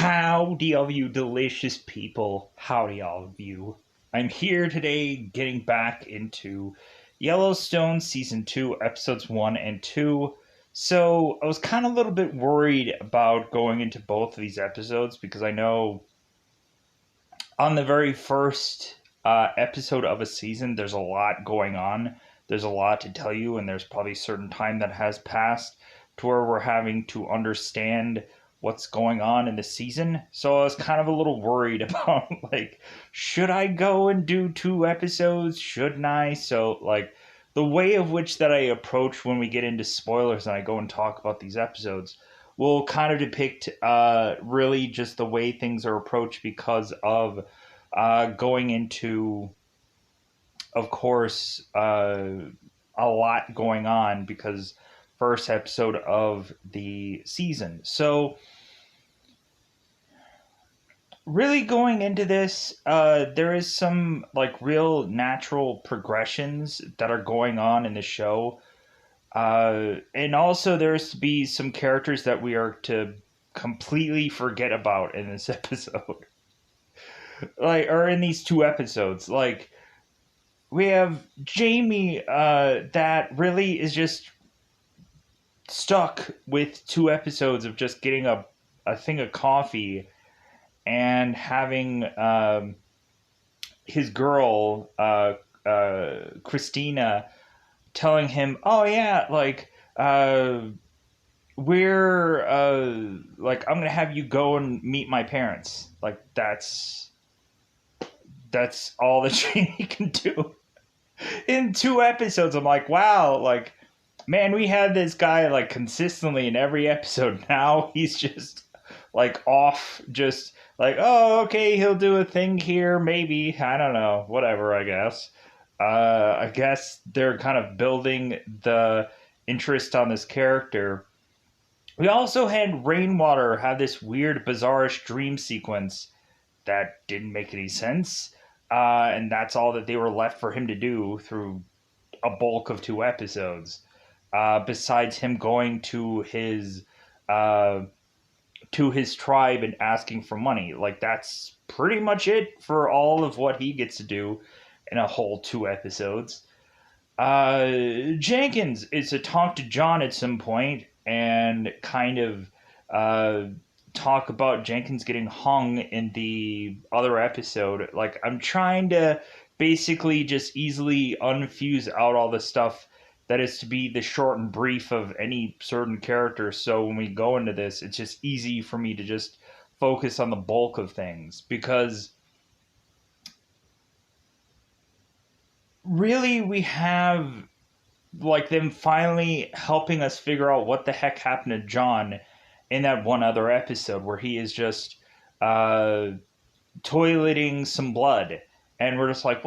Howdy, all of you delicious people. Howdy, all of you. I'm here today getting back into Yellowstone Season 2, Episodes 1 and 2. So, I was kind of a little bit worried about going into both of these episodes because I know on the very first episode of a season, there's a lot going on. There's a lot to tell you, and there's probably a certain time that has passed to where we're having to understand what's going on in the season. So I was kind of a little worried about, like, should I go and do 2 episodes? Shouldn't I? So, like, the way of which that I approach when we get into spoilers and I go and talk about these episodes will kind of depict really just the way things are approached because of going into, of course, a lot going on because first episode of the season. So really going into this, there is some like real natural progressions that are going on in the show. And also there's to be some characters that we are to completely forget about in this episode. Like, or in these 2 episodes. Like, we have Jamie that really is just stuck with 2 episodes of just getting a thing of coffee and having his girl, Christina, telling him, oh yeah, like, we're, like, I'm going to have you go and meet my parents. Like, that's all that Jamie can do. In 2 episodes, I'm like, wow, like, man, we had this guy, like, consistently in every episode. Now he's just, like, off, just, like, oh, okay, he'll do a thing here, maybe. I don't know. Whatever, I guess. I guess they're kind of building the interest on this character. We also had Rainwater have this weird, bizarrish dream sequence that didn't make any sense. And that's all that they were left for him to do through a bulk of 2 episodes. Besides him going to his tribe and asking for money. Like, that's pretty much it for all of what he gets to do in a whole 2 episodes. Jenkins is to talk to John at some point and kind of talk about Jenkins getting hung in the other episode. Like, I'm trying to basically just easily unfuse out all the stuff that is to be the short and brief of any certain character. So when we go into this, it's just easy for me to just focus on the bulk of things because really we have like them finally helping us figure out what the heck happened to John in that one other episode where he is just toileting some blood, and we're just like,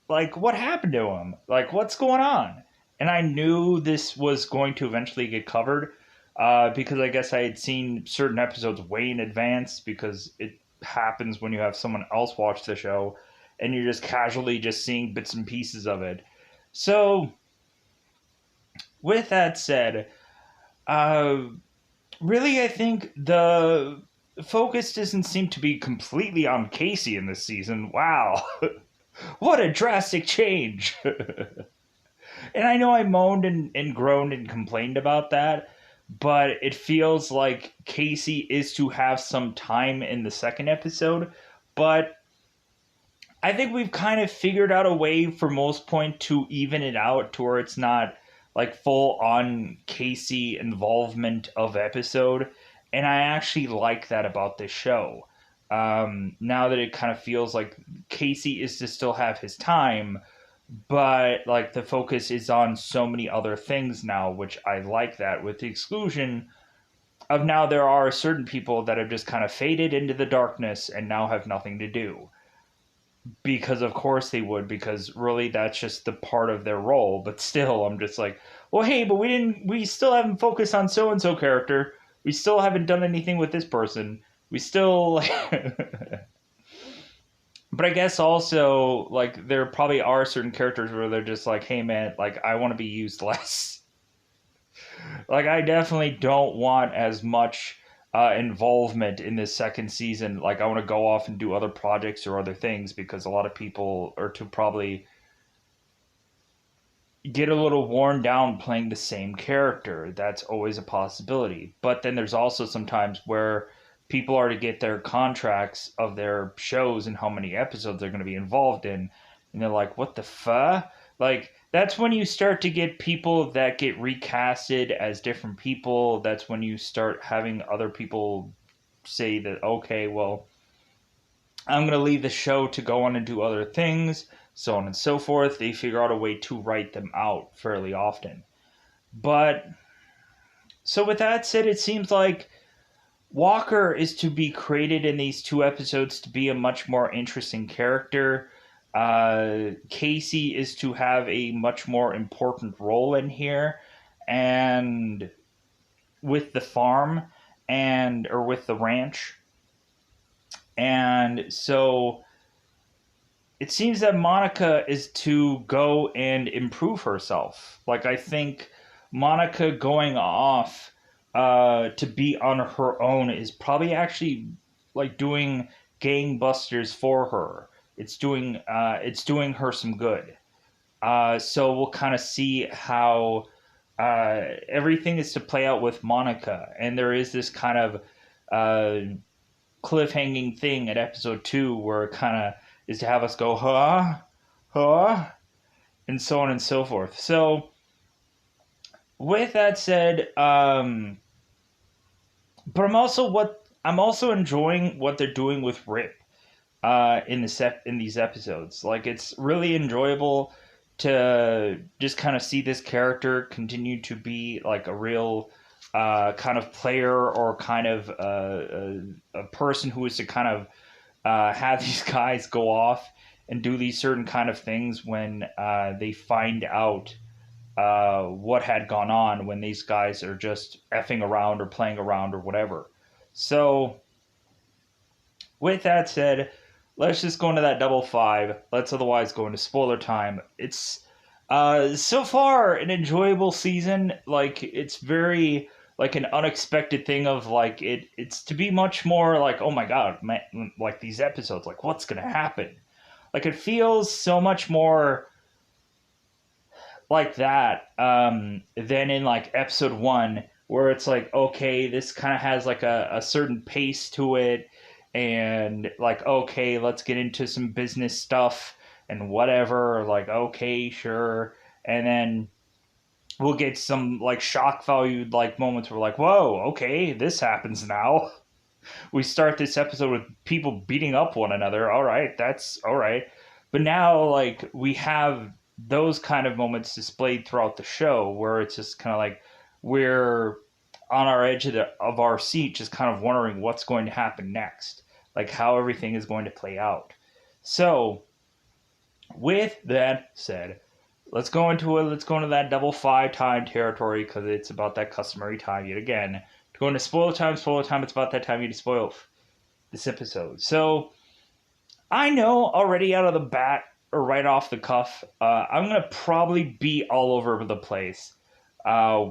like, what happened to him? Like, what's going on? And I knew this was going to eventually get covered because I guess I had seen certain episodes way in advance because it happens when you have someone else watch the show and you're just casually just seeing bits and pieces of it. So, with that said, really, I think the focus doesn't seem to be completely on Casey in this season. Wow. What a drastic change. And I know I moaned and groaned and complained about that, but it feels like Casey is to have some time in the second episode. But I think we've kind of figured out a way for most point to even it out to where it's not like full on Casey involvement of episode. And I actually like that about this show. Now that it kind of feels like Casey is to still have his time, but like the focus is on so many other things now, which I like that, with the exclusion of now there are certain people that have just kind of faded into the darkness and now have nothing to do. Because of course they would, because really that's just the part of their role. But still, I'm just like, well, hey, but we still haven't focused on so-and-so character. We still haven't done anything with this person. We still... But I guess also, like, there probably are certain characters where they're just like, hey, man, like, I want to be used less. Like, I definitely don't want as much involvement in this second season. Like, I want to go off and do other projects or other things, because a lot of people are to probably get a little worn down playing the same character. That's always a possibility. But then there's also sometimes where people are to get their contracts of their shows and how many episodes they're going to be involved in. And they're like, what the fuck? Like, that's when you start to get people that get recasted as different people. That's when you start having other people say that, okay, well, I'm going to leave the show to go on and do other things, so on and so forth. They figure out a way to write them out fairly often. But, so with that said, it seems like Walker is to be created in these 2 episodes to be a much more interesting character. Casey is to have a much more important role in here, and with the farm, or with the ranch. And so it seems that Monica is to go and improve herself. Like, I think Monica going off to be on her own is probably actually like doing gangbusters for her. It's doing her some good. So we'll kind of see how everything is to play out with Monica, and there is this kind of cliffhanging thing at episode 2 where it kind of is to have us go, huh, and so on and so forth. So, with that said, but I'm also enjoying what they're doing with Rip in these episodes. Like, it's really enjoyable to just kind of see this character continue to be like a real kind of player, or kind of a person who is to kind of have these guys go off and do these certain kind of things when they find out what had gone on, when these guys are just effing around or playing around or whatever. So, with that said, let's just go into that double 5. Let's otherwise go into spoiler time. It's so far an enjoyable season. Like, it's very like an unexpected thing of like it's to be much more like, oh my god, man, like these episodes, like what's gonna happen? Like, it feels so much more like that than in like episode 1, where it's like, okay, this kind of has like a certain pace to it, and like, okay, let's get into some business stuff and whatever, like, okay, sure. And then we'll get some like shock value like moments where we're like, whoa, okay, this happens now. We start this episode with people beating up one another. All right, that's all right. But now, like, we have those kind of moments displayed throughout the show where it's just kind of like we're on our edge of our seat, just kind of wondering what's going to happen next, like how everything is going to play out. So, with that said, let's go into that double 5 time territory, because it's about that customary time yet again. To go into spoiler time, it's about that time you to spoil this episode. So, I know already out of the bat, or right off the cuff, I'm going to probably be all over the place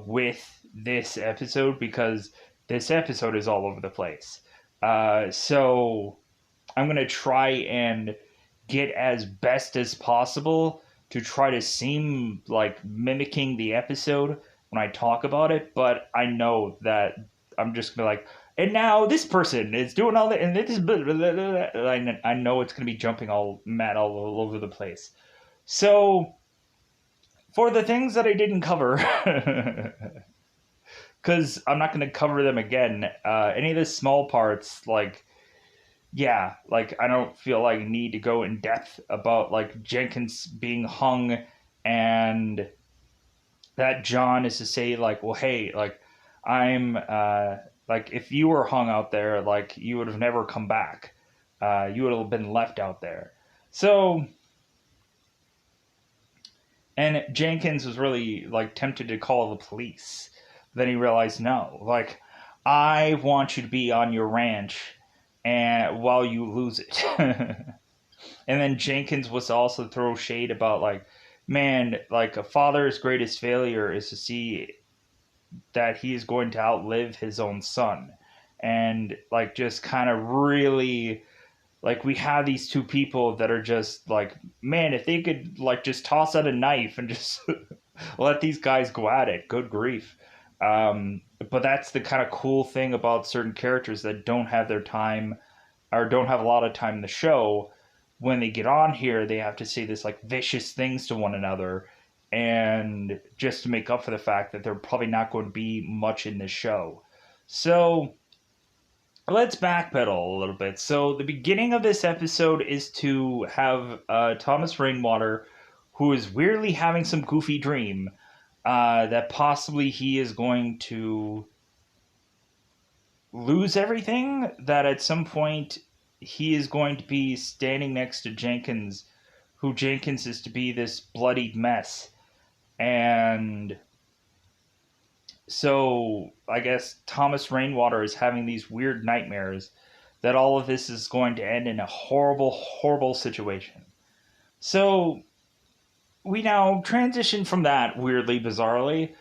with this episode, because this episode is all over the place. So I'm going to try and get as best as possible to try to seem like mimicking the episode when I talk about it, but I know that I'm just going to be like, and now this person is doing all that, and this is blah, blah, blah, blah. I know it's going to be jumping all over the place. So, for the things that I didn't cover, because I'm not going to cover them again, any of the small parts, like, yeah, like, I don't feel like I need to go in depth about, like, Jenkins being hung, and that John is to say, like, well, hey, like, I'm, like, if you were hung out there, like, you would have never come back. You would have been left out there. So, and Jenkins was really, like, tempted to call the police. Then he realized, no, like, I want you to be on your ranch and while you lose it. And then Jenkins was also throw shade about, like, man, like, a father's greatest failure is to see that he is going to outlive his own son. and like just kind of really like we have these two people that are just like, man, if they could like just toss out a knife and just let these guys go at it, good grief. But that's the kind of cool thing about certain characters that don't have their time or don't have a lot of time in the show. When they get on here, they have to say this like vicious things to one another, and just to make up for the fact that they're probably not going to be much in this show. So let's backpedal a little bit. So the beginning of this episode is to have Thomas Rainwater, who is weirdly having some goofy dream that possibly he is going to lose everything. That at some point he is going to be standing next to Jenkins, who Jenkins is to be this bloodied mess, and so I guess Thomas Rainwater is having these weird nightmares that all of this is going to end in a horrible, horrible situation. So we now transition from that weirdly, bizarrely.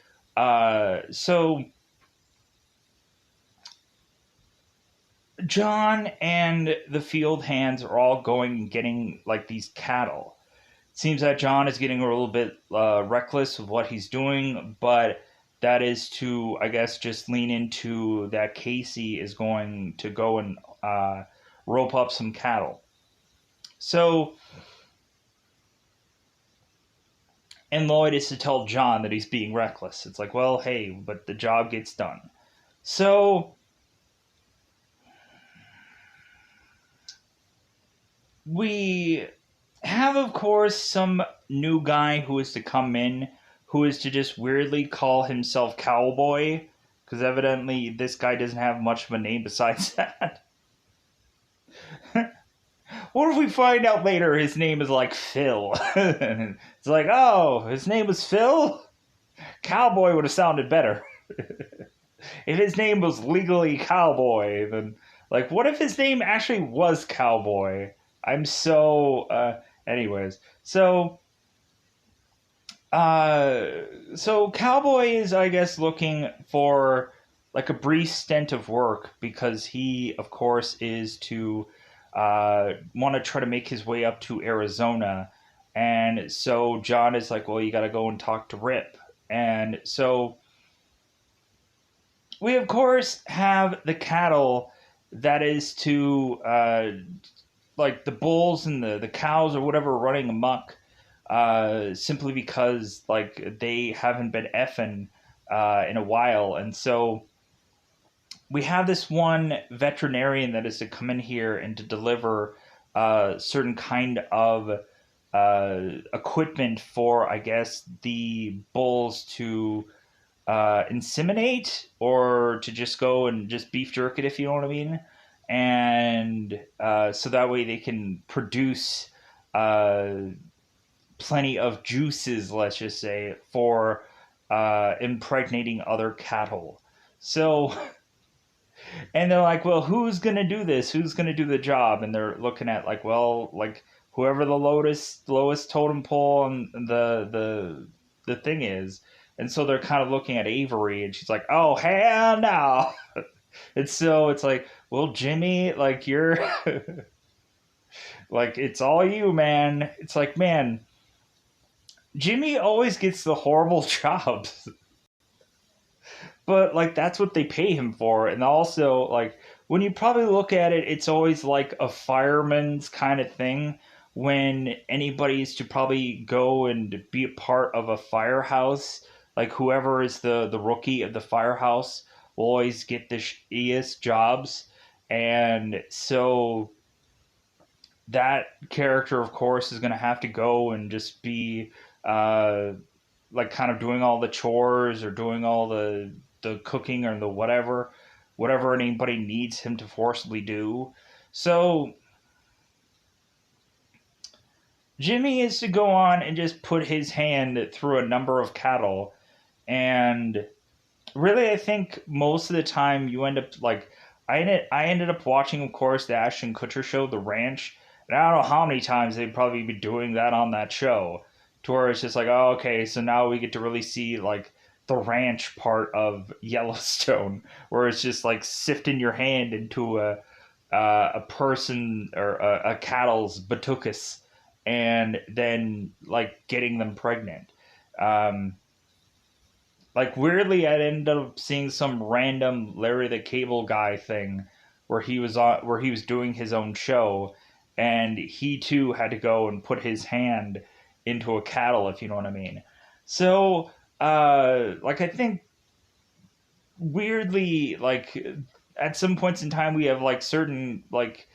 So John and the field hands are all going and getting like these cattle. Seems that John is getting a little bit reckless with what he's doing, but that is to, I guess, just lean into that Casey is going to go and rope up some cattle. So, and Lloyd is to tell John that he's being reckless. It's like, well, hey, but the job gets done. So, we have, of course, some new guy who is to come in, who is to just weirdly call himself Cowboy, because evidently this guy doesn't have much of a name besides that. What if we find out later his name is like Phil? It's like, oh, his name was Phil? Cowboy would have sounded better. If his name was legally Cowboy, then, like, what if his name actually was Cowboy? I'm so, anyways. So Cowboy is, I guess, looking for like a brief stint of work because he, of course, is to want to try to make his way up to Arizona. And so John is like, well, you got to go and talk to Rip. And so we, of course, have the cattle that is to, like, the bulls and the cows or whatever running amok simply because, like, they haven't been effing in a while. And so we have this one veterinarian that is to come in here and to deliver certain kind of equipment for, I guess, the bulls to inseminate or to just go and just beef jerk it, if you know what I mean. And so that way they can produce plenty of juices, let's just say, for impregnating other cattle. So, and they're like, well, who's going to do this? Who's going to do the job? And they're looking at, like, well, like, whoever the lowest totem pole on the thing is. And so they're kind of looking at Avery, and she's like, oh, hell no. And so it's like, well, Jimmy, like, you're like, it's all you, man. It's like, man, Jimmy always gets the horrible jobs. But, like, that's what they pay him for. And also, like, when you probably look at it, it's always like a fireman's kind of thing when anybody is to probably go and be a part of a firehouse. Like, whoever is the rookie of the firehouse will always get the shittiest jobs. And so that character, of course, is going to have to go and just be like kind of doing all the chores or doing all the cooking or the whatever anybody needs him to forcibly do. So Jimmy is to go on and just put his hand through a number of cattle. And really, I think most of the time you end up like, I ended up watching, of course, the Ashton Kutcher show, The Ranch, and I don't know how many times they'd probably be doing that on that show, to where it's just like, oh, okay, so now we get to really see like the ranch part of Yellowstone, where it's just like sifting your hand into a person or a cattle's buttucus, and then like getting them pregnant. Um, like weirdly, I ended up seeing some random Larry the Cable Guy thing where he was doing his own show, and he too had to go and put his hand into a cattle, if you know what I mean. So, like I think weirdly, like at some points in time, we have like certain like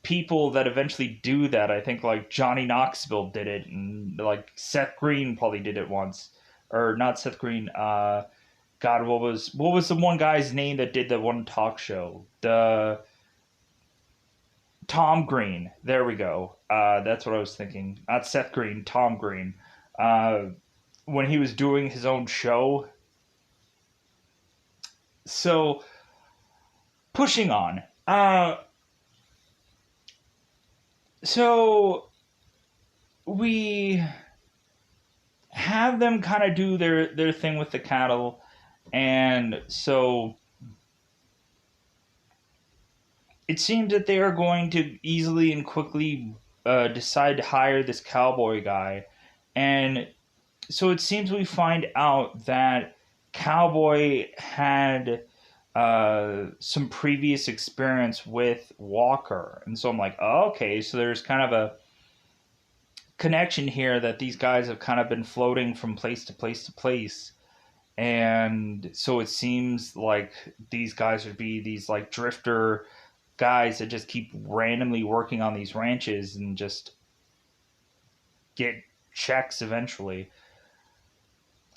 people that eventually do that. I think like Johnny Knoxville did it, and like Seth Green probably did it once, or not Seth Green. God, what was the one guy's name that did the one talk show? The Tom Green. There we go. That's what I was thinking. Not Seth Green. Tom Green. Uh, when he was doing his own show. So pushing on. So we have them kind of do their thing with the cattle, and so it seems that they are going to easily and quickly decide to hire this cowboy guy. And so it seems we find out that Cowboy had some previous experience with Walker. And so I'm like, oh, okay, so there's kind of a connection here that these guys have kind of been floating from place to place to place. And so it seems like these guys would be these like drifter guys that just keep randomly working on these ranches and just get checks eventually.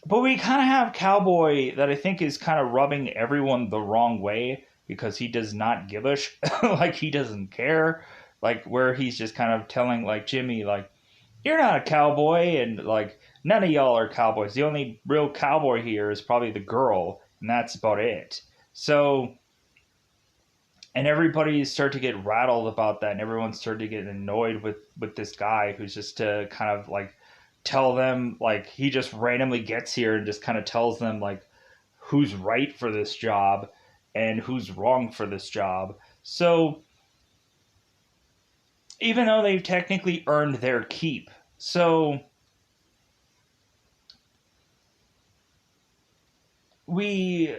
But we kind of have Cowboy that I think is kind of rubbing everyone the wrong way because he does not give a like he doesn't care, like where he's just kind of telling like Jimmy like you're not a cowboy, and like none of y'all are cowboys. The only real cowboy here is probably the girl, and that's about it. So, and everybody started to get rattled about that, and everyone started to get annoyed with this guy who's just to kind of like tell them like he just randomly gets here and just kind of tells them like who's right for this job and who's wrong for this job. So even though they've technically earned their keep, so we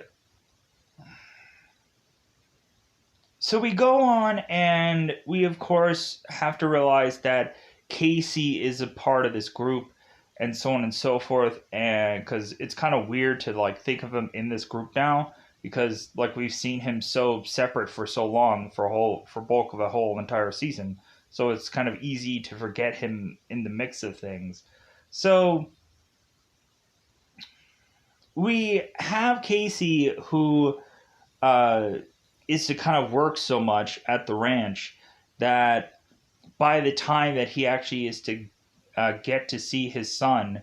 we go on, and we of course have to realize that Casey is a part of this group, and so on and so forth. And because it's kind of weird to like think of him in this group now, because like we've seen him so separate for so long for bulk of a whole entire season, so it's kind of easy to forget him in the mix of things. So we have Casey who uh, is to kind of work so much at the ranch that by the time that he actually is to get to see his son,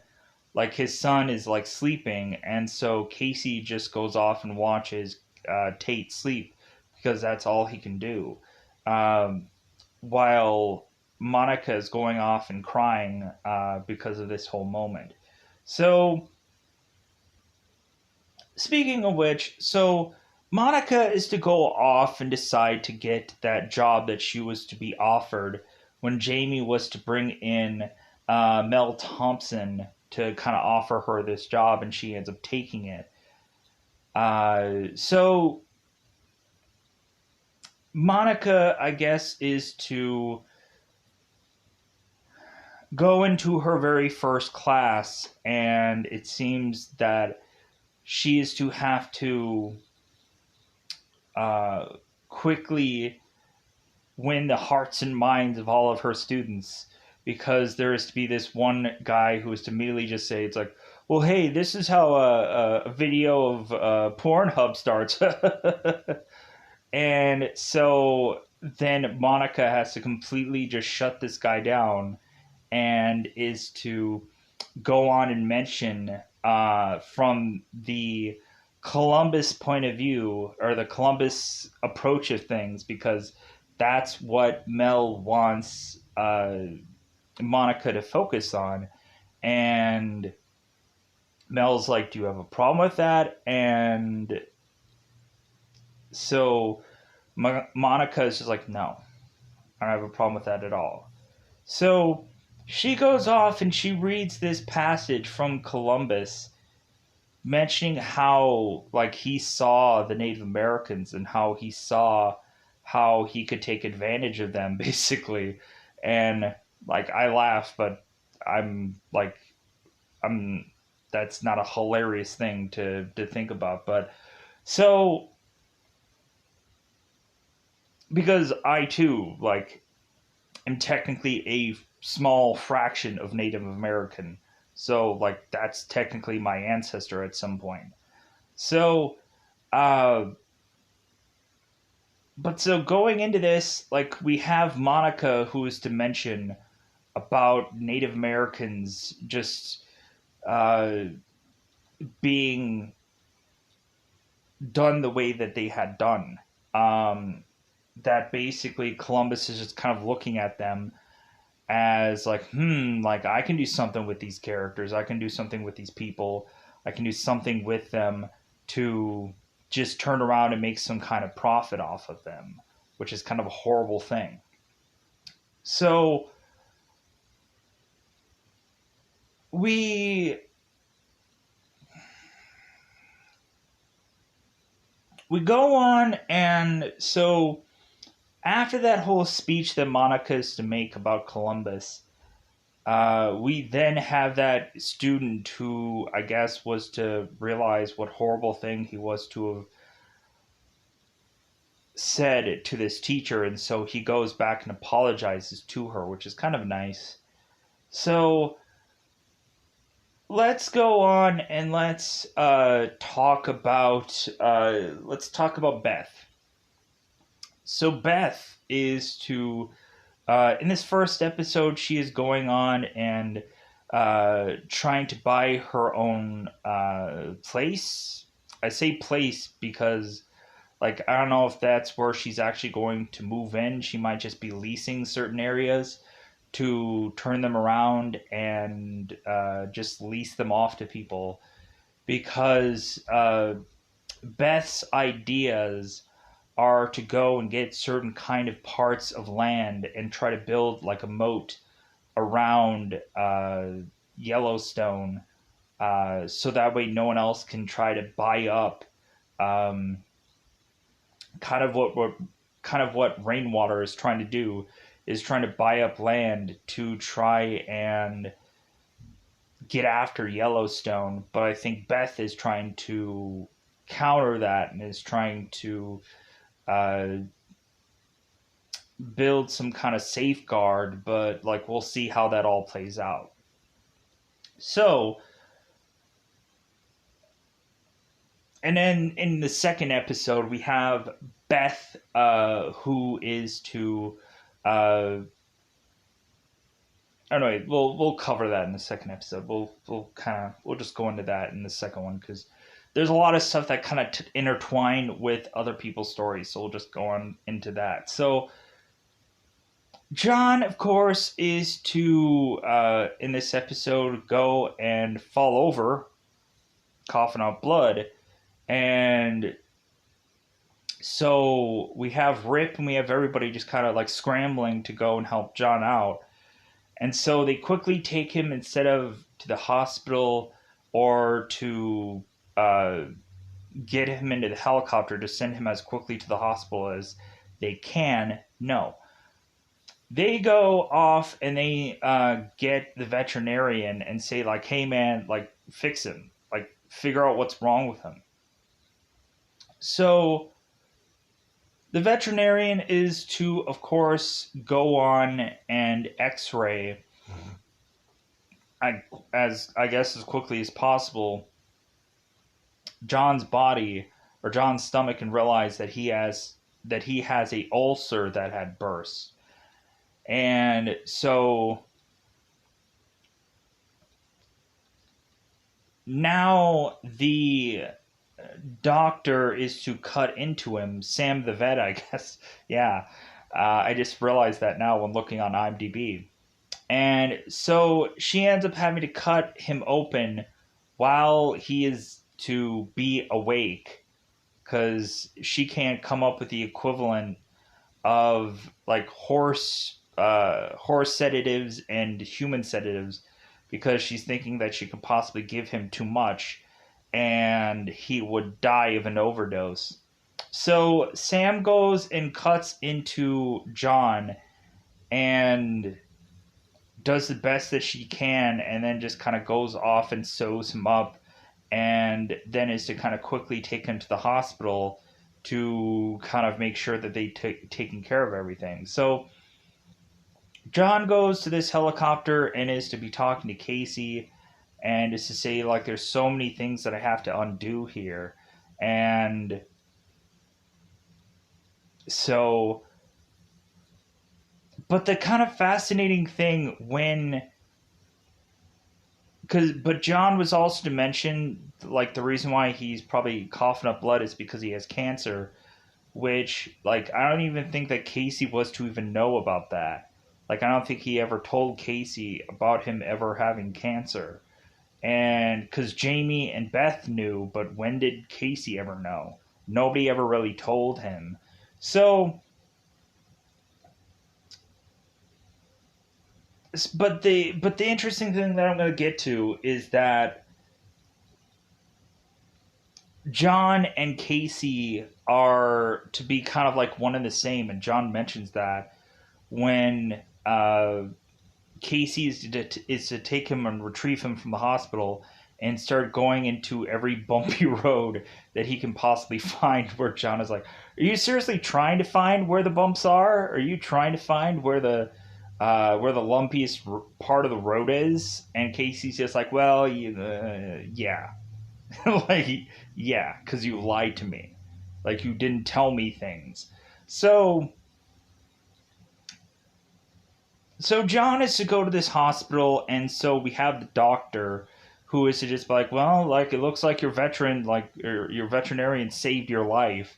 like his son is like sleeping, and so Casey just goes off and watches Tate sleep because that's all he can do, um, while Monica is going off and crying because of this whole moment. So speaking of which, so Monica is to go off and decide to get that job that she was to be offered when Jamie was to bring in Mel Thompson to kind of offer her this job, and she ends up taking it. So Monica, I guess, is to go into her very first class, and it seems that she is to have to uh, quickly win the hearts and minds of all of her students, because there is to be this one guy who is to immediately just say, it's like, well, hey, this is how a video of Pornhub starts. And so then Monica has to completely just shut this guy down, and is to go on and mention from the Columbus point of view, or the Columbus approach of things, because that's what Mel wants Monica to focus on. And Mel's like, do you have a problem with that? And so Monica is just like, no, I don't have a problem with that at all. So she goes off and she reads this passage from Columbus mentioning how like he saw the Native Americans and how he saw how he could take advantage of them basically. And like I laugh, but I'm like I'm that's not a hilarious thing to think about. But so because I too like am technically a small fraction of Native American. So like that's technically my ancestor at some point. So uh but so going into this, like we have Monica who is to mention about Native Americans just uh being done the way that they had done. Um that basically Columbus is just kind of looking at them as like, like I can do something with these characters. I can do something with these people. I can do something with them to just turn around and make some kind of profit off of them, which is kind of a horrible thing. So we we go on, and so after that whole speech that Monica is to make about Columbus, we then have that student who I guess was to realize what horrible thing he was to have said to this teacher, and so he goes back and apologizes to her, which is kind of nice. So let's go on and let's talk about Beth. So Beth is to in this first episode, she is going on and trying to buy her own place. I say place because, like, I don't know if that's where she's actually going to move in. She might just be leasing certain areas to turn them around and just lease them off to people because Beth's ideas are to go and get certain kind of parts of land and try to build like a moat around Yellowstone, so that way no one else can try to buy up um, kind of what rainwater is trying to do is trying to buy up land to try and get after Yellowstone. But I think Beth is trying to counter that and is trying to uh, build some kind of safeguard, but like we'll see how that all plays out. So, and then in the second episode, we have Beth, who is to, anyway, we'll cover that in the second episode. We'll just go into that in the second one because there's a lot of stuff that kind of intertwine with other people's stories. So we'll just go on into that. So John, of course, is to in this episode go and fall over, coughing out blood, and so we have Rip and we have everybody just kind of like scrambling to go and help John out, and so they quickly take him instead of to the hospital or to get him into the helicopter to send him as quickly to the hospital as they can. No, they go off and they get the veterinarian and say like, hey man, like fix him, like figure out what's wrong with him. So the veterinarian is to of course go on and x-ray I guess as quickly as possible John's body or John's stomach and realize that he has a ulcer that had burst. And so now the doctor is to cut into him. Sam the vet, I guess. Yeah. I just realized that now when looking on IMDb. And so she ends up having to cut him open while he is to be awake, because she can't come up with the equivalent of like horse sedatives and human sedatives, because she's thinking that she could possibly give him too much and he would die of an overdose. So Sam goes and cuts into John and does the best that she can, and then just kind of goes off and sews him up, and then is to kind of quickly take him to the hospital to kind of make sure that they taking care of everything. So John goes to this helicopter and is to be talking to Casey, and is to say like there's so many things that I have to undo here. And so, but the kind of fascinating thing when, but John was also to mention like the reason why he's probably coughing up blood is because he has cancer, which like I don't even think that Casey was to even know about that. Like I don't think he ever told Casey about him ever having cancer. And because Jamie and Beth knew, but when did Casey ever know? Nobody ever really told him. So, but the interesting thing that I'm going to get to is that John and Casey are to be kind of like one and the same, and John mentions that when Casey is to take him and retrieve him from the hospital and start going into every bumpy road that he can possibly find, where John is like, are you seriously trying to find where the bumps are? Are you trying to find where the lumpiest part of the road is? And Casey's just like, well, yeah. Like, yeah, because you lied to me. Like, you didn't tell me things. So so John is to go to this hospital, and so we have the doctor who is to just be like, well, like it looks like your veteran, like your veterinarian saved your life.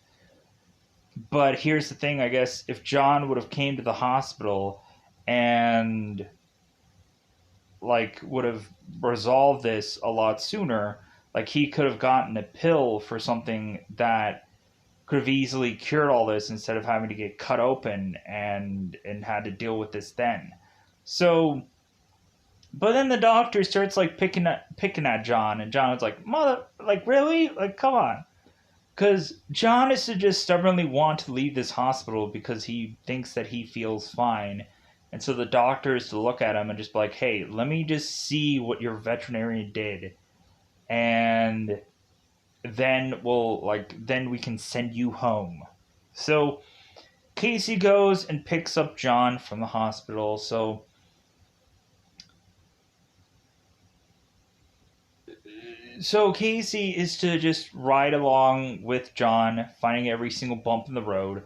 But here's the thing, I guess if John would have came to the hospital and like would have resolved this a lot sooner, like he could have gotten a pill for something that could have easily cured all this instead of having to get cut open and had to deal with this then. So, but then the doctor starts like picking at John, and John is like, "Mother, like really? Like come on." Because John is to just stubbornly want to leave this hospital because he thinks that he feels fine. And so the doctor is to look at him and just be like, hey, let me just see what your veterinarian did. And then we can send you home. So Casey goes and picks up John from the hospital. So Casey is to just ride along with John, finding every single bump in the road.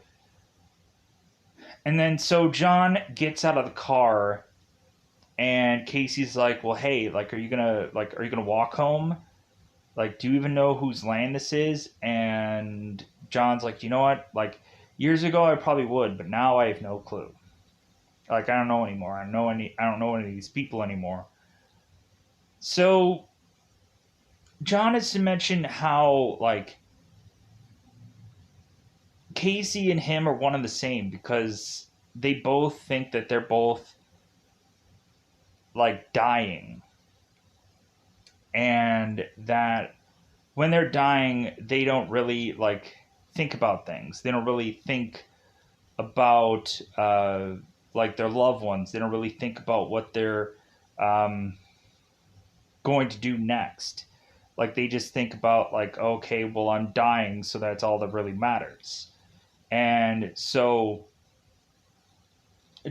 And then so John gets out of the car, and Casey's like, "Well, hey, like are you going to walk home? Like do you even know whose land this is?" And John's like, "You know what? Like years ago I probably would, but now I have no clue. Like I don't know anymore. I don't know any of these people anymore." So John is to mention how like Casey and him are one and the same, because they both think that they're both like dying, and that when they're dying they don't really like think about things. They don't really think about like their loved ones. They don't really think about what they're um, going to do next. Like they just think about like, okay, well I'm dying, so that's all that really matters. And so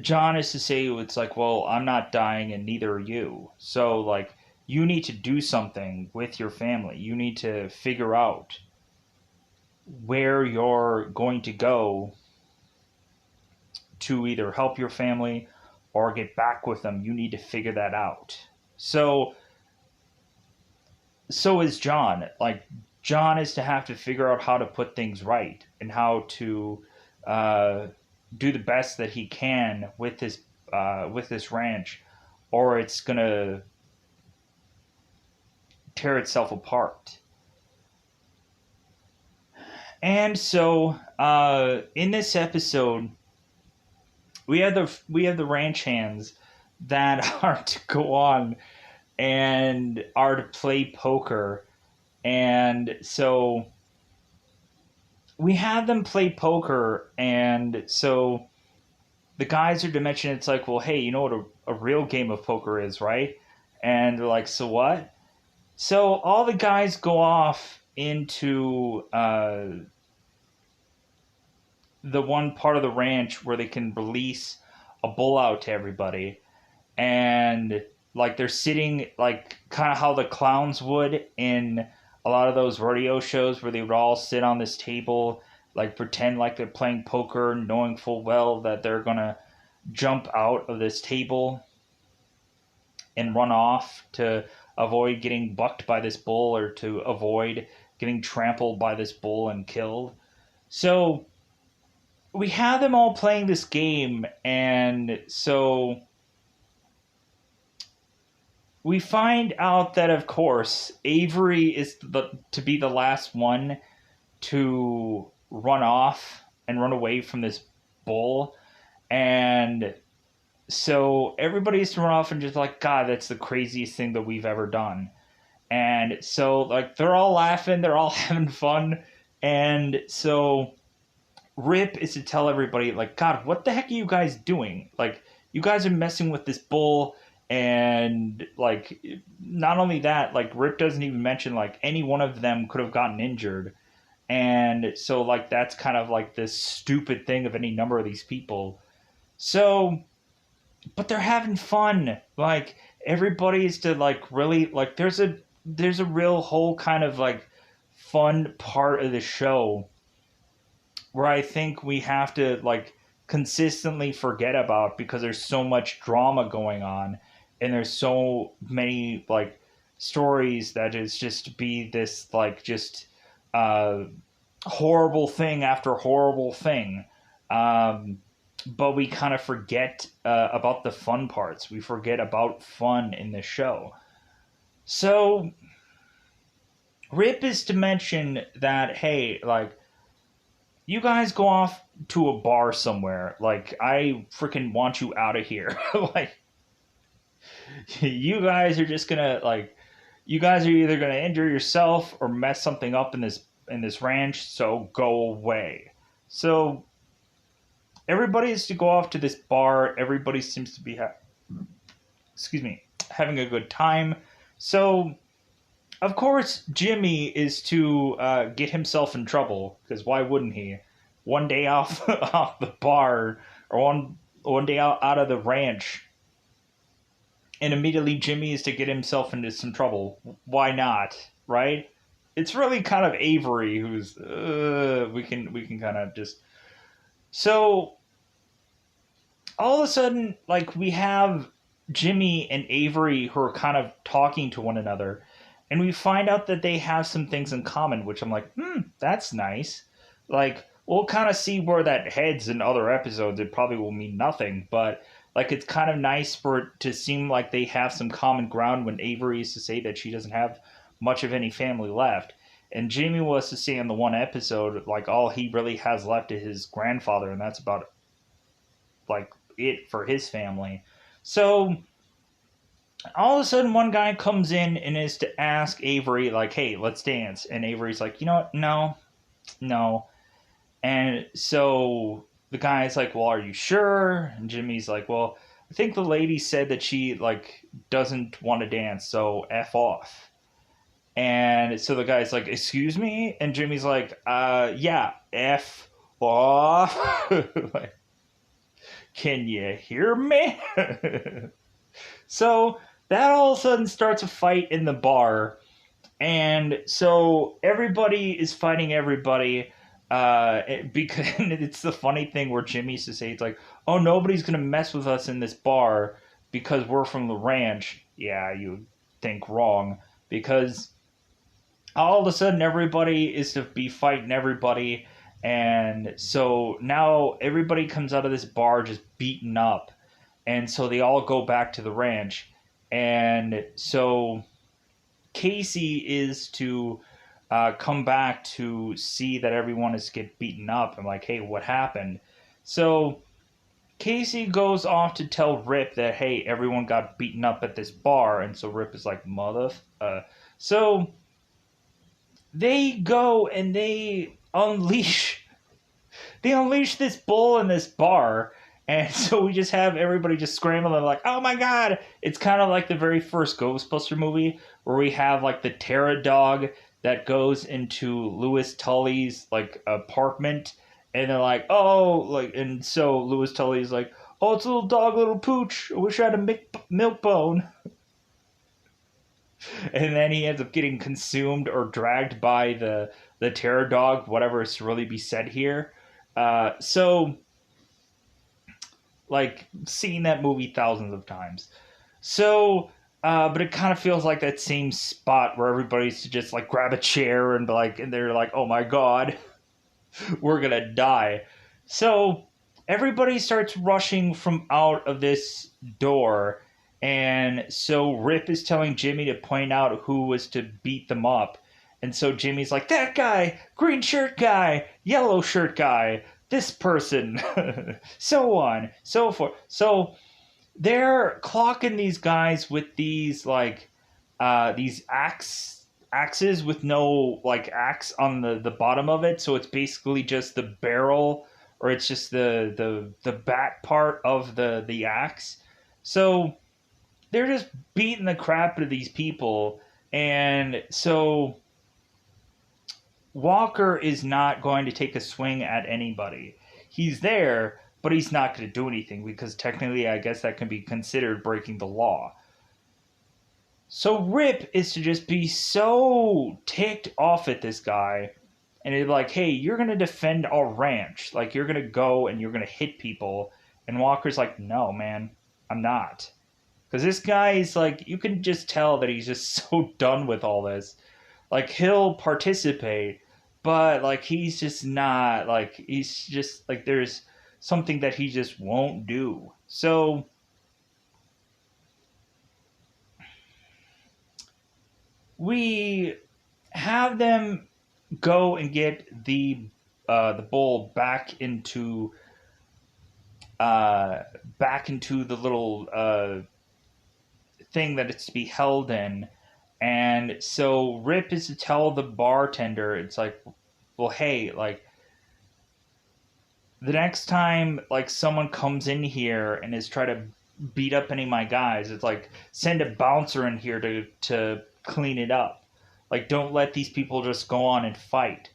John is to say it's like, well, I'm not dying and neither are you. So like you need to do something with your family. You need to figure out where you're going to go to either help your family or get back with them. You need to figure that out. So so is John. Like John is to have to figure out how to put things right and how to uh, do the best that he can with this ranch, or it's gonna tear itself apart. And so, in this episode, we have the ranch hands that are to go on and are to play poker. And so we have them play poker, and so the guys are to mention, it's like, well, hey, you know what a real game of poker is, right? And they're like, so what? So all the guys go off into the one part of the ranch where they can release a bull out to everybody. And like they're sitting like kind of how the clowns would in a lot of those rodeo shows where they would all sit on this table, like pretend like they're playing poker, knowing full well that they're gonna jump out of this table and run off to avoid getting bucked by this bull or to avoid getting trampled by this bull and killed. So we have them all playing this game, and so we find out that, of course, Avery is to be the last one to run off and run away from this bull. And so everybody's to run off and just like, God, that's the craziest thing that we've ever done. And so, like, they're all laughing, they're all having fun. And so Rip is to tell everybody, like, God, what the heck are you guys doing? Like, you guys are messing with this bull. And like, not only that, like Rip doesn't even mention like any one of them could have gotten injured. And so like that's kind of like this stupid thing of any number of these people. So but they're having fun. Like everybody is to like really like there's a real whole kind of like fun part of the show where I think we have to like consistently forget about because there's so much drama going on and there's so many like stories that is just be this like just uh horrible thing after horrible thing. But we kind of forget about the fun parts. We forget about fun in the show. So Rip is to mention that, hey, like, you guys go off to a bar somewhere. Like, I freaking want you out of here. Like, you guys are just gonna, like, you guys are either gonna injure yourself or mess something up in this ranch, so go away. So everybody is to go off to this bar. Everybody seems to be having a good time. So of course Jimmy is to get himself in trouble, because why wouldn't he? One day off off the bar, or one day out of the ranch, and immediately Jimmy is to get himself into some trouble. Why not, right? It's really kind of Avery who's we can kind of just. So all of a sudden, like, we have Jimmy and Avery who are kind of talking to one another, and we find out that they have some things in common, which I'm like, that's nice. Like, we'll kind of see where that heads in other episodes. It probably will mean nothing, but like, it's kind of nice for it to seem like they have some common ground when Avery is to say that she doesn't have much of any family left. And Jamie was to say in the one episode, like, all he really has left is his grandfather, and that's about like it for his family. So all of a sudden one guy comes in and is to ask Avery, like, hey, let's dance. And Avery's like, you know what? No. And so the guy's like, well, are you sure? And Jimmy's like, well, I think the lady said that she like doesn't want to dance, so F off. And so the guy's like, excuse me? And Jimmy's like, yeah, F off. Like, can you hear me? So that all of a sudden starts a fight in the bar. And so everybody is fighting everybody. Because it's the funny thing where Jimmy used to say, it's like, oh, nobody's going to mess with us in this bar because we're from the ranch. Yeah, you think wrong. Because all of a sudden everybody is to be fighting everybody. And so now everybody comes out of this bar just beaten up. And so they all go back to the ranch. And so Casey is to come back to see that everyone is get beaten up. I'm like, hey, what happened? So Casey goes off to tell Rip that, hey, everyone got beaten up at this bar, and so Rip is like, mother. So they go and they unleash this bull in this bar, and so we just have everybody just scrambling like, oh my god! It's kind of like the very first Ghostbuster movie where we have like the Terra dog that goes into Louis Tully's like apartment, and they're like, oh, like, and so Louis Tully's like, oh, it's a little dog, little pooch. I wish I had a milk bone. And then he ends up getting consumed or dragged by the terror dog, whatever is to really be said here. So, like, seen that movie thousands of times. So, but it kind of feels like that same spot where everybody's to just like grab a chair and be like, and they're like, oh my god, we're gonna die. So everybody starts rushing from out of this door, and so Rip is telling Jimmy to point out who was to beat them up. And so Jimmy's like, that guy, green shirt guy, yellow shirt guy, this person, so on, so forth. So they're clocking these guys with these like these axes with no like axe on the bottom of it, so it's basically just the barrel, or it's just the back part of the axe. So they're just beating the crap out of these people, and so Walker is not going to take a swing at anybody. He's there, but he's not going to do anything because technically, I guess that can be considered breaking the law. So Rip is to just be so ticked off at this guy, and he's like, hey, you're going to defend our ranch. Like, you're going to go and you're going to hit people. And Walker's like, no, man, I'm not. Because this guy is like, you can just tell that he's just so done with all this. Like, he'll participate, but like he's just not, like, he's just like, there's something that he just won't do. So we have them go and get the bull back into the little thing that it's to be held in. And so Rip is to tell the bartender, it's like, well, hey, like, the next time like someone comes in here and is trying to beat up any of my guys, it's like, send a bouncer in here to clean it up. Like, don't let these people just go on and fight.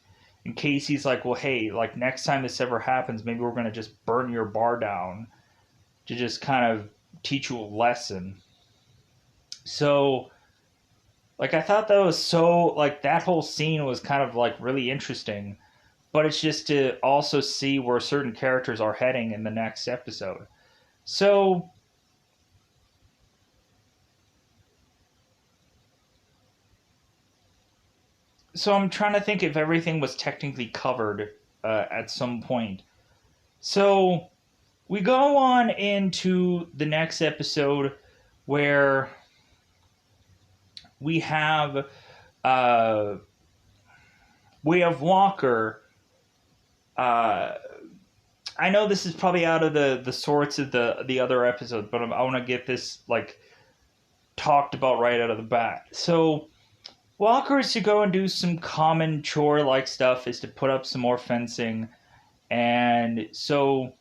And Casey's like, well, hey, like, next time this ever happens, maybe we're gonna just burn your bar down to just kind of teach you a lesson. So, like, I thought that was so, like, that whole scene was kind of like really interesting, but it's just to also see where certain characters are heading in the next episode. So I'm trying to think if everything was technically covered at some point. So we go on into the next episode where we have Walker. I know this is probably out of the sorts of the other episodes, but I want to get this like talked about right out of the bat. So Walker is to go and do some common chore like stuff, is to put up some more fencing, and so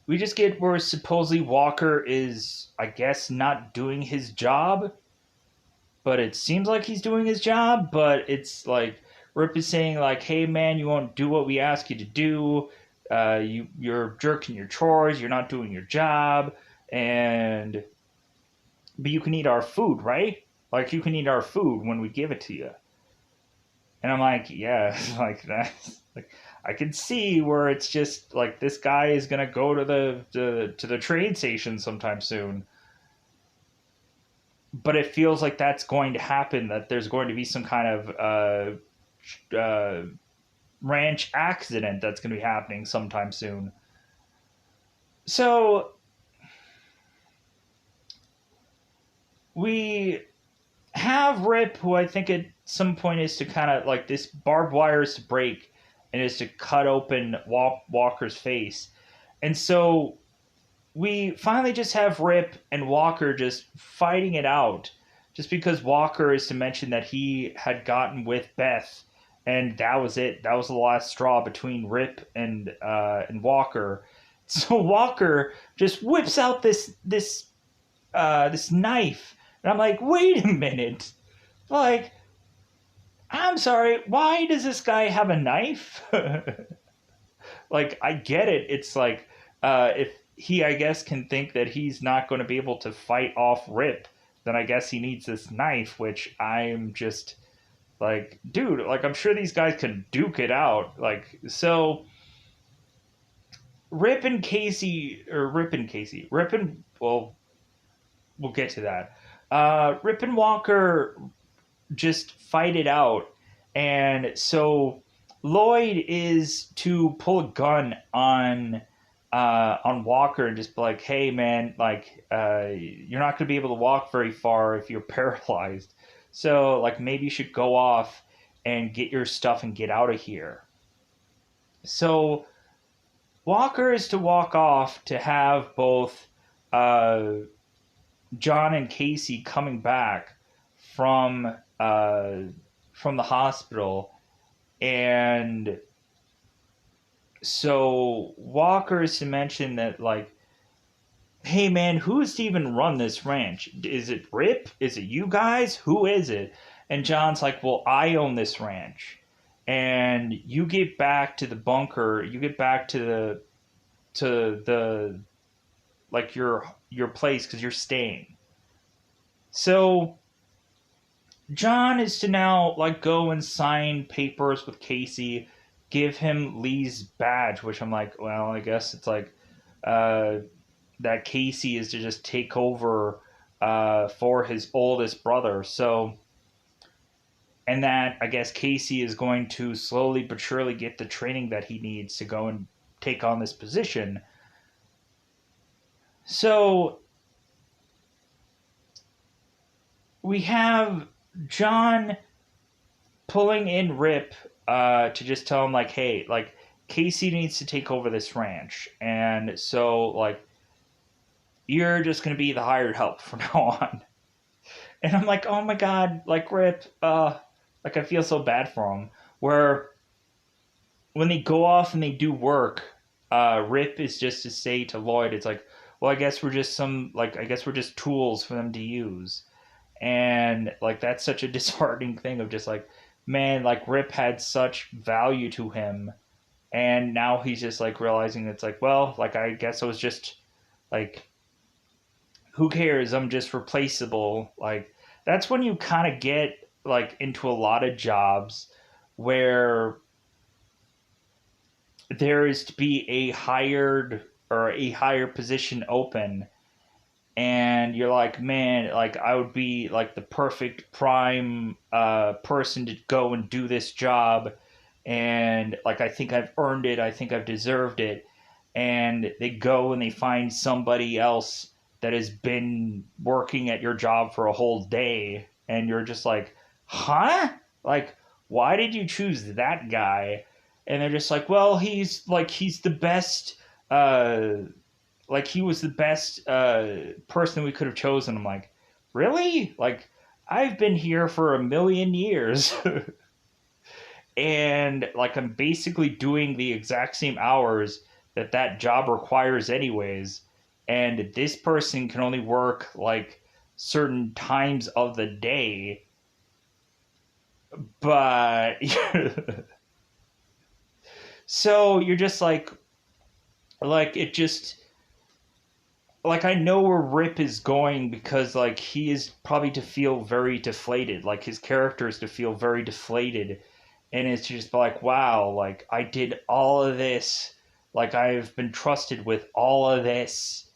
we just get where supposedly Walker is, I guess, not doing his job, but it seems like he's doing his job, but it's like Rip is saying like, hey man, you won't do what we ask you to do, you're jerking your chores, you're not doing your job, but you can eat our food, right? Like, you can eat our food when we give it to you. And I'm like, yeah, like that. Like, I can see where it's just like this guy is gonna go to the train station sometime soon. But it feels like that's going to happen. That there's going to be some kind of ranch accident that's going to be happening sometime soon. So we have Rip, who I think at some point is to kind of like this barbed wire is to break and is to cut open Walker's face. And so we finally just have Rip and Walker just fighting it out, just because Walker is to mention that he had gotten with Beth, and that was it. That was the last straw between Rip and Walker. So Walker just whips out this knife, and I'm like, wait a minute, like, I'm sorry, why does this guy have a knife? Like, I get it. It's like, if he, I guess, can think that he's not going to be able to fight off Rip, then I guess he needs this knife, which I'm just like, dude, like, I'm sure these guys can duke it out. Like, so Rip and, well, we'll get to that. Rip and Walker just fight it out. And so Lloyd is to pull a gun on Walker and just be like, "Hey, man, like you're not going to be able to walk very far if you're paralyzed. So like maybe you should go off and get your stuff and get out of here." So Walker is to walk off to have both uh, John and Casey coming back from uh, from the hospital, and so Walker is to mention that, like, hey man, who's to even run this ranch? Is it Rip? Is it you guys? Who is it? And John's like, well, I own this ranch, and you get back to the bunker. You get back to the like your place because you're staying. So John is to now like go and sign papers with Casey, give him Lee's badge, which I'm like, well, I guess it's like uh, that Casey is to just take over for his oldest brother. So, and that I guess Casey is going to slowly but surely get the training that he needs to go and take on this position. So we have John pulling in Rip to just tell him like, hey, like Casey needs to take over this ranch, and so like you're just gonna be the hired help from now on. And I'm like, oh my god, like Rip, like I feel so bad for him. Where when they go off and they do work, Rip is just to say to Lloyd, it's like, well, I guess we're just I guess we're just tools for them to use. And like that's such a disheartening thing of just like, man, like Rip had such value to him, and now he's just like realizing it's like, well, like I guess I was just like, who cares, I'm just replaceable. Like that's when you kind of get like into a lot of jobs where there is to be a hired or a higher position open, and you're like, man, like I would be like the perfect prime person to go and do this job, and like I think I've earned it, I think I've deserved it, and they go and they find somebody else that has been working at your job for a whole day, and you're just like, huh, like why did you choose that guy? And they're just like, well, he's the best like he was the best person we could have chosen. I'm like, really? Like I've been here for 1,000,000 years, and like I'm basically doing the exact same hours that job requires anyways, and this person can only work like certain times of the day, but so you're just like it just like I know where Rip is going, because like he is probably to feel very deflated. Like his character is to feel very deflated, and it's just like, wow, like I did all of this, like I've been trusted with all of this,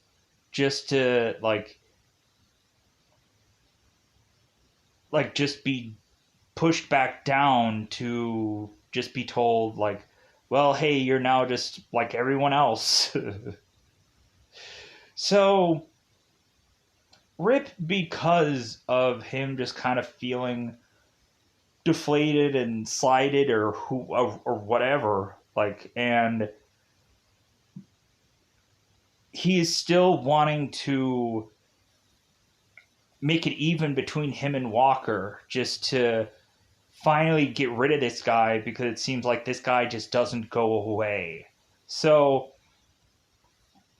just to like just be pushed back down to just be told like, well, hey, you're now just like everyone else. So Rip, because of him just kind of feeling deflated and slighted or whatever, like, and he is still wanting to make it even between him and Walker, just to finally get rid of this guy, because it seems like this guy just doesn't go away. So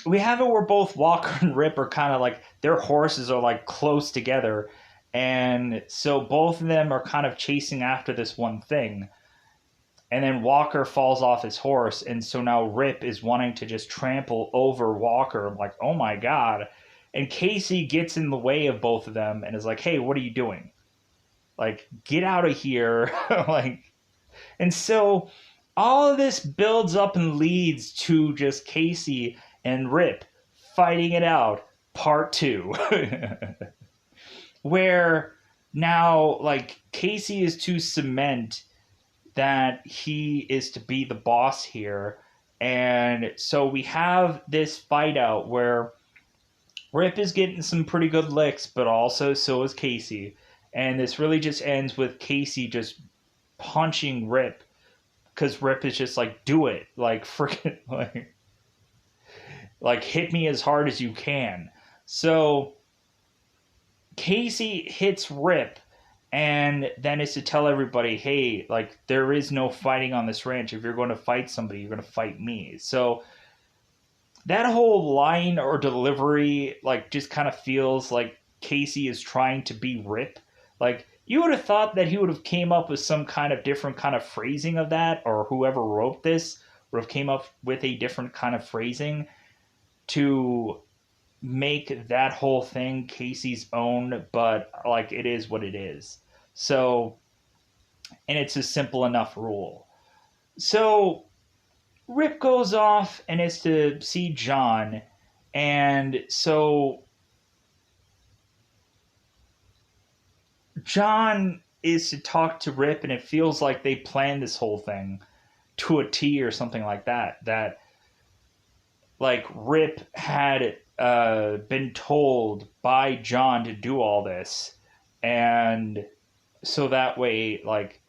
we have it where both Walker and Rip are kind of like, their horses are like close together, and so both of them are kind of chasing after this one thing. And then Walker falls off his horse, and so now Rip is wanting to just trample over Walker. I'm like, oh my god. And Casey gets in the way of both of them and is like, hey, what are you doing? Like, get out of here. Like, and so all of this builds up and leads to just Casey and Rip fighting it out, part two. Where now, like, Casey is to cement that he is to be the boss here. And so we have this fight out where Rip is getting some pretty good licks, but also so is Casey. And this really just ends with Casey just punching Rip, because Rip is just like, do it. Like, freaking, like, hit me as hard as you can. So Casey hits Rip, and then is to tell everybody, hey, like, there is no fighting on this ranch. If you're going to fight somebody, you're going to fight me. So that whole line or delivery, like, just kind of feels like Casey is trying to be Rip. Like, you would have thought that he would have came up with some kind of different kind of phrasing of that, or whoever wrote this would have came up with a different kind of phrasing to make that whole thing Casey's own, but, like, it is what it is. So, and it's a simple enough rule. So Rip goes off and is to see John, and so John is to talk to Rip, and it feels like they planned this whole thing to a T or something like that. That, like, Rip had been told by John to do all this, and so that way, like,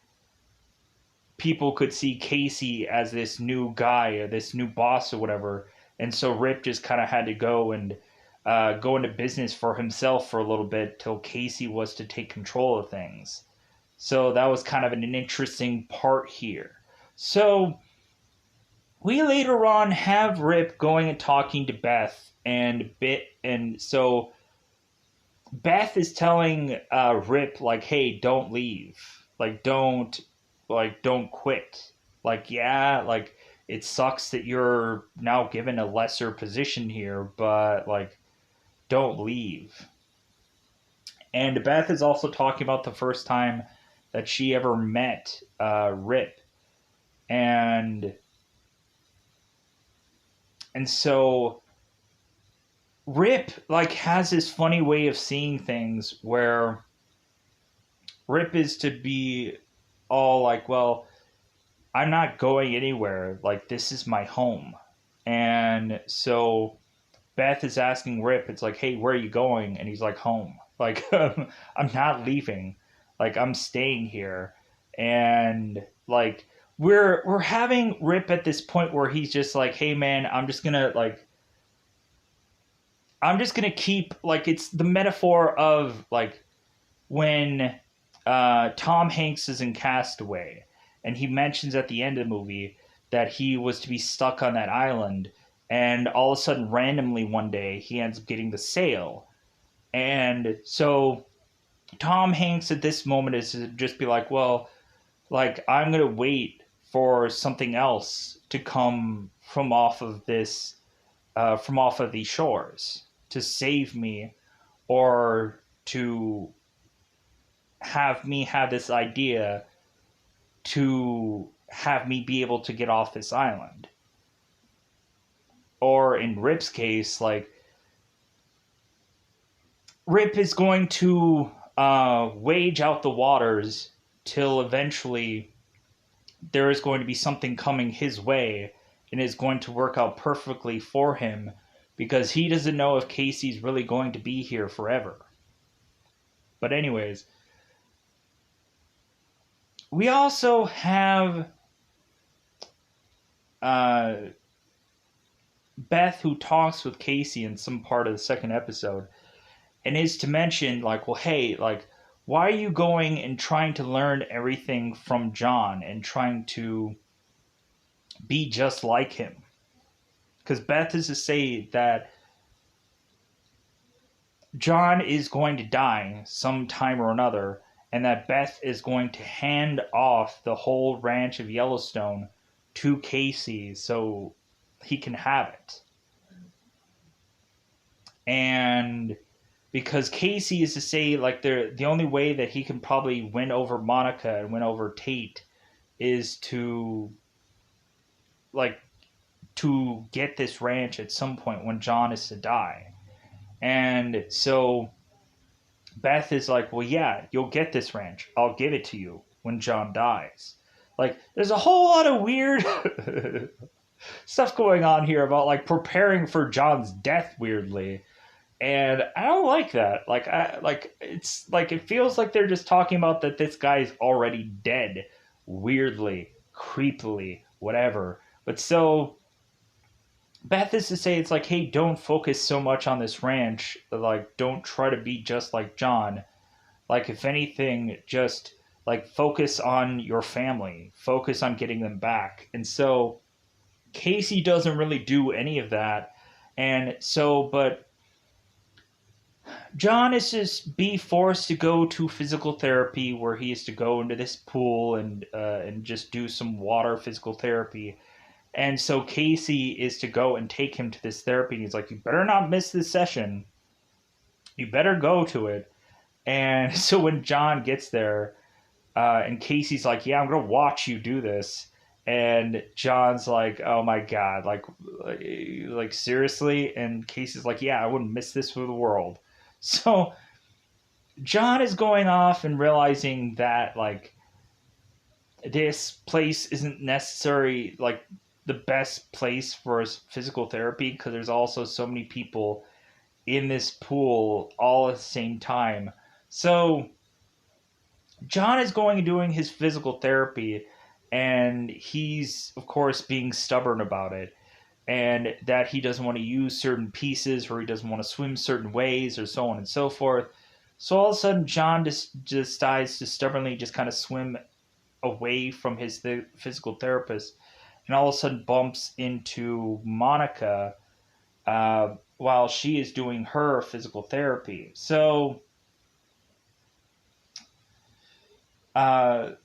people could see Casey as this new guy or this new boss or whatever. And so Rip just kind of had to go and go into business for himself for a little bit till Casey was to take control of things. So that was kind of an interesting part here. So we later on have Rip going and talking to Beth, and so Beth is telling Rip, like, hey, don't leave. Don't quit. Like, yeah, like, it sucks that you're now given a lesser position here, but, like, don't leave. And Beth is also talking about the first time that she ever met Rip. And so Rip, like, has this funny way of seeing things where Rip is to be all like, well, I'm not going anywhere. Like, this is my home. And so Beth is asking Rip, it's like, hey, where are you going? And he's like, home. Like, I'm not leaving. Like, I'm staying here. And, like, we're having Rip at this point where he's just like, hey, man, I'm just gonna keep, like, it's the metaphor of, like, when Tom Hanks is in Castaway, and he mentions at the end of the movie that he was to be stuck on that island, and all of a sudden, randomly one day, he ends up getting the sail. And so Tom Hanks at this moment is to just be like, well, like, I'm going to wait for something else to come from off of these shores to save me, or to have me have this idea to have me be able to get off this island. Or in Rip's case, like, Rip is going to wage out the waters till eventually there is going to be something coming his way and is going to work out perfectly for him, because he doesn't know if Casey's really going to be here forever. But anyways, we also have Beth, who talks with Casey in some part of the second episode, and is to mention, like, well, hey, like, why are you going and trying to learn everything from John and trying to be just like him? Because Beth is to say that John is going to die sometime or another, and that Beth is going to hand off the whole ranch of Yellowstone to Casey so he can have it. And because Casey is to say, like, the only way that he can probably win over Monica and win over Tate is to, like, to get this ranch at some point when John is to die. And so Beth is like, well, yeah, you'll get this ranch. I'll give it to you when John dies. Like, there's a whole lot of weird stuff going on here about, like, preparing for John's death weirdly. And I don't like that. It's like, it feels like they're just talking about that this guy's already dead. Weirdly, creepily, whatever. But so Beth is to say, it's like, hey, don't focus so much on this ranch. Like, don't try to be just like John. Like, if anything, just, like, focus on your family. Focus on getting them back. And so Casey doesn't really do any of that. And so, but John is just be forced to go to physical therapy, where he is to go into this pool and just do some water physical therapy. And so Casey is to go and take him to this therapy. And he's like, you better not miss this session. You better go to it. And so when John gets there, and Casey's like, yeah, I'm going to watch you do this. And John's like, oh my God, like seriously? And Casey's like, yeah, I wouldn't miss this for the world. So John is going off and realizing that, like, this place isn't necessarily, like, the best place for his physical therapy, because there's also so many people in this pool all at the same time. So John is going and doing his physical therapy, and he's, of course, being stubborn about it, and that he doesn't want to use certain pieces, or he doesn't want to swim certain ways, or so on and so forth. So all of a sudden, John just decides to stubbornly just kind of swim away from his physical therapist, and all of a sudden bumps into Monica while she is doing her physical therapy. So all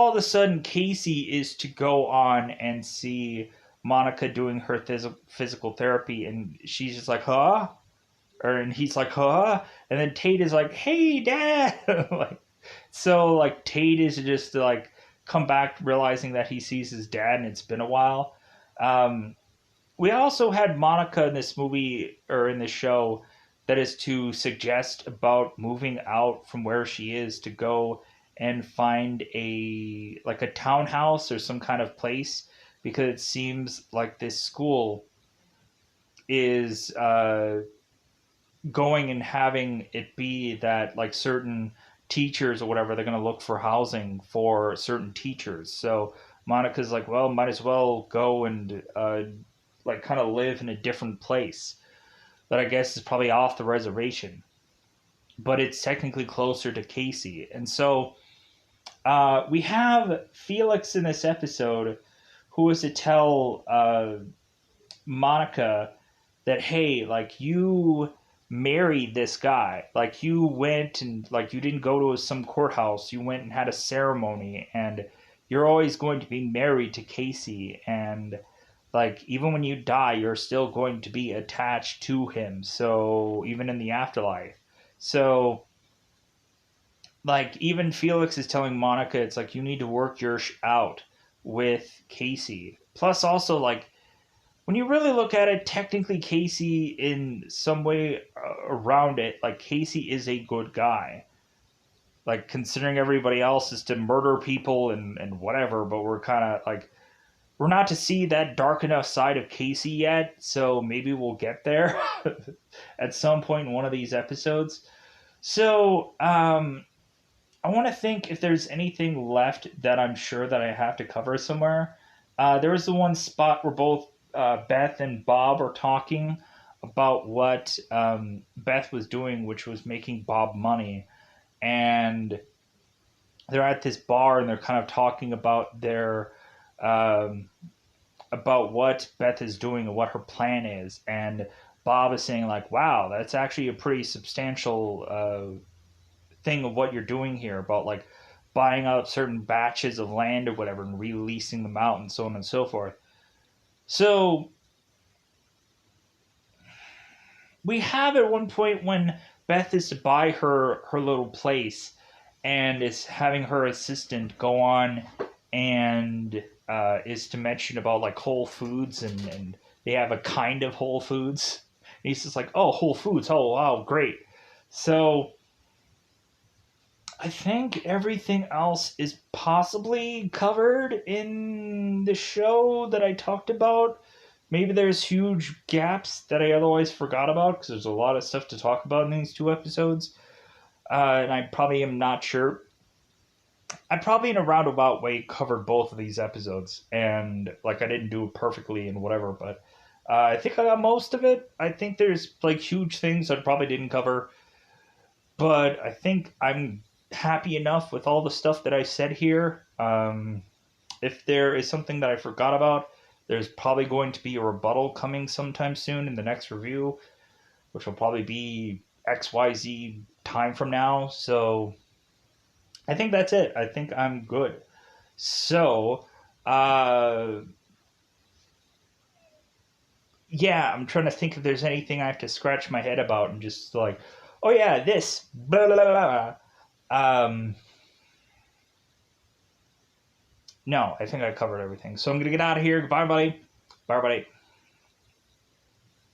of a sudden, Casey is to go on and see Monica doing her physical therapy, and she's just like, huh? And he's like, huh? And then Tate is like, hey, Dad! like Tate is just like come back realizing that he sees his dad and it's been a while. We also had Monica in this movie, or in this show, that is to suggest about moving out from where she is to go and find a townhouse or some kind of place, because it seems like this school is going and having it be that, like, certain teachers or whatever, they're going to look for housing for certain teachers. So Monica's like, well, might as well go and kind of live in a different place that I guess is probably off the reservation, but it's technically closer to Casey. And so we have Felix in this episode, who is to tell Monica that, hey, like, you married this guy. Like, you went and, like, you didn't go to some courthouse. You went and had a ceremony, and you're always going to be married to Casey. And, like, even when you die, you're still going to be attached to him. So even in the afterlife. So, like, even Felix is telling Monica, it's like, you need to work your out with Casey. Plus, also, like, when you really look at it, technically Casey, in some way around it, like, Casey is a good guy. Like, considering everybody else is to murder people and whatever, but we're kind of, like, we're not to see that dark enough side of Casey yet, so maybe we'll get there at some point in one of these episodes. So, I want to think if there's anything left that I'm sure that I have to cover somewhere. There was the one spot where both Beth and Bob are talking about what Beth was doing, which was making Bob money. And they're at this bar and they're kind of talking about their um, about what Beth is doing and what her plan is. And Bob is saying like, "Wow, that's actually a pretty substantial thing of what you're doing here about like buying out certain batches of land or whatever and releasing them out and so on and so forth." So we have at one point when Beth is to buy her little place and is having her assistant go on and is to mention about like Whole Foods and they have a kind of Whole Foods. And he's just like, "Oh, Whole Foods, oh wow, great." So I think everything else is possibly covered in the show that I talked about. Maybe there's huge gaps that I otherwise forgot about because there's a lot of stuff to talk about in these two episodes. And I probably am not sure. I probably in a roundabout way covered both of these episodes. And like I didn't do it perfectly and whatever, but I think I got most of it. I think there's like huge things I probably didn't cover. But I think I'm happy enough with all the stuff that I said here. If there is something that I forgot about, there's probably going to be a rebuttal coming sometime soon in the next review, which will probably be XYZ time from now. So I think that's it. I think I'm good. So, uh, yeah, I'm trying to think if there's anything I have to scratch my head about and just like, oh yeah, this, blah, blah, blah, blah. No, I think I covered everything. So I'm going to get out of here. Goodbye, everybody. Bye, everybody.